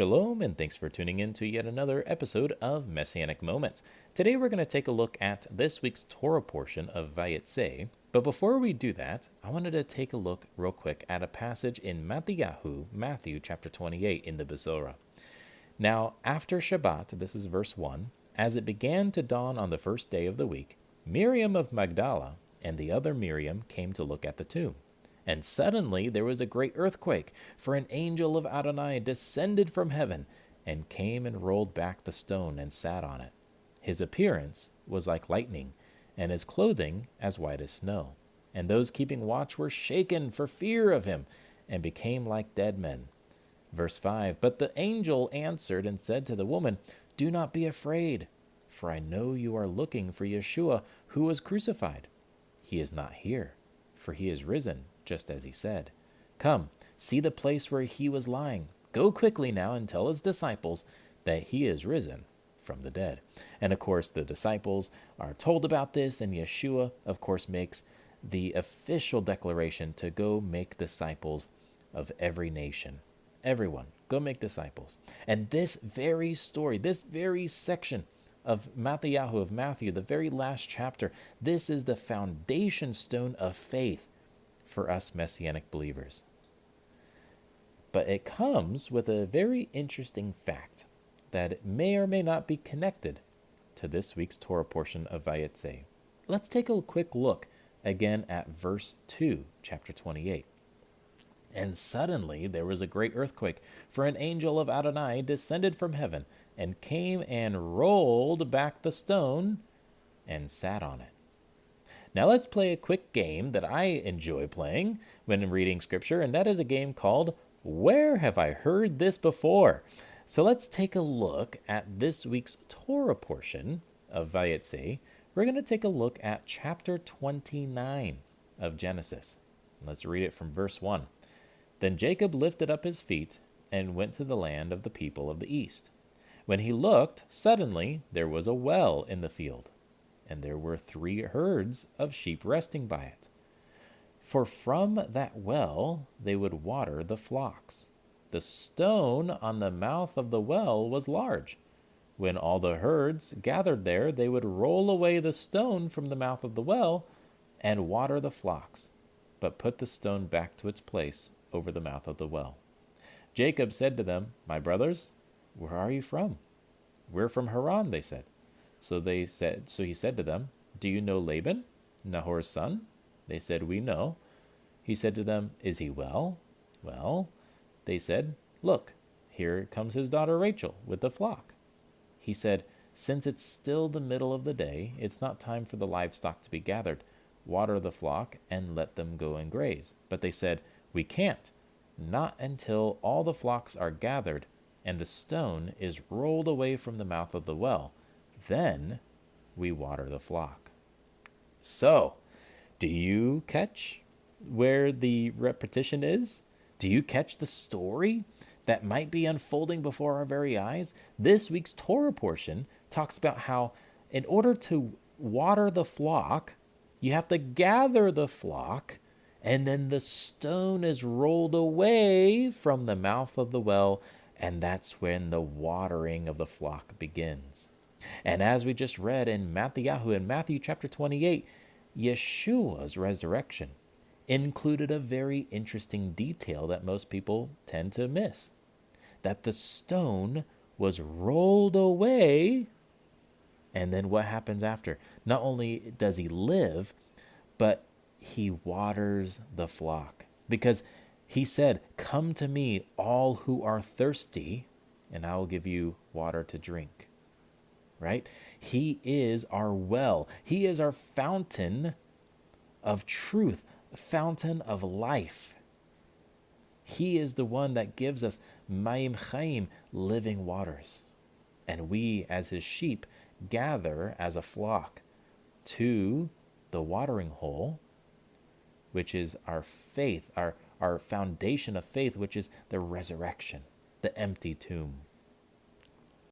Shalom, and thanks for tuning in to yet another episode of Messianic Moments. Today we're going to take a look at this week's Torah portion of Vayetze. But before we do that, I wanted to take a look real quick at a passage in Matthew chapter 28 in the Besorah. Now, after Shabbat, this is verse 1, as it began to dawn on the first day of the week, Miriam of Magdala and the other Miriam came to look at the tomb. And suddenly there was a great earthquake, for an angel of Adonai descended from heaven and came and rolled back the stone and sat on it. His appearance was like lightning, and his clothing as white as snow. And those keeping watch were shaken for fear of him, and became like dead men. Verse 5, But the angel answered and said to the woman, Do not be afraid, for I know you are looking for Yeshua, who was crucified. He is not here, for he is risen, just as he said. Come, see the place where he was lying. Go quickly now and tell his disciples that he is risen from the dead. And of course, the disciples are told about this, and Yeshua, of course, makes the official declaration to go make disciples of every nation. Everyone, go make disciples. And this very story, this very section of Matthew, the very last chapter, this is the foundation stone of faith for us Messianic believers. But it comes with a very interesting fact that it may or may not be connected to this week's Torah portion of Vayetze. Let's take a quick look again at verse 2, chapter 28. And suddenly there was a great earthquake, for an angel of Adonai descended from heaven and came and rolled back the stone and sat on it. Now let's play a quick game that I enjoy playing when reading scripture, and that is a game called Where Have I Heard This Before? So let's take a look at this week's Torah portion of Vayetze. We're going to take a look at chapter 29 of Genesis. Let's read it from verse 1. Then Jacob lifted up his feet and went to the land of the people of the east. When he looked, suddenly there was a well in the field, and there were 3 herds of sheep resting by it. For from that well they would water the flocks. The stone on the mouth of the well was large. When all the herds gathered there, they would roll away the stone from the mouth of the well and water the flocks, but put the stone back to its place over the mouth of the well. Jacob said to them, My brothers, where are you from? We're from Haran, they said. So he said to them, Do you know Laban, Nahor's son? They said, We know. He said to them, Is he well? Well, they said, Look, here comes his daughter Rachel with the flock. He said, Since it's still the middle of the day, it's not time for the livestock to be gathered. Water the flock and let them go and graze. But they said, We can't, not until all the flocks are gathered and the stone is rolled away from the mouth of the well. Then we water the flock. So, do you catch where the repetition is? Do you catch the story that might be unfolding before our very eyes? This week's Torah portion talks about how in order to water the flock, you have to gather the flock, and then the stone is rolled away from the mouth of the well, and that's when the watering of the flock begins. And as we just read in Matthew chapter 28, Yeshua's resurrection included a very interesting detail that most people tend to miss. That the stone was rolled away, and then what happens after? Not only does he live, but he waters the flock. Because he said, Come to me, all who are thirsty, and I will give you water to drink. Right? He is our well. He is our fountain of truth, fountain of life. He is the one that gives us Mayim Chaim, living waters. And we, as his sheep, gather as a flock to the watering hole, which is our faith, our foundation of faith, which is the resurrection, the empty tomb.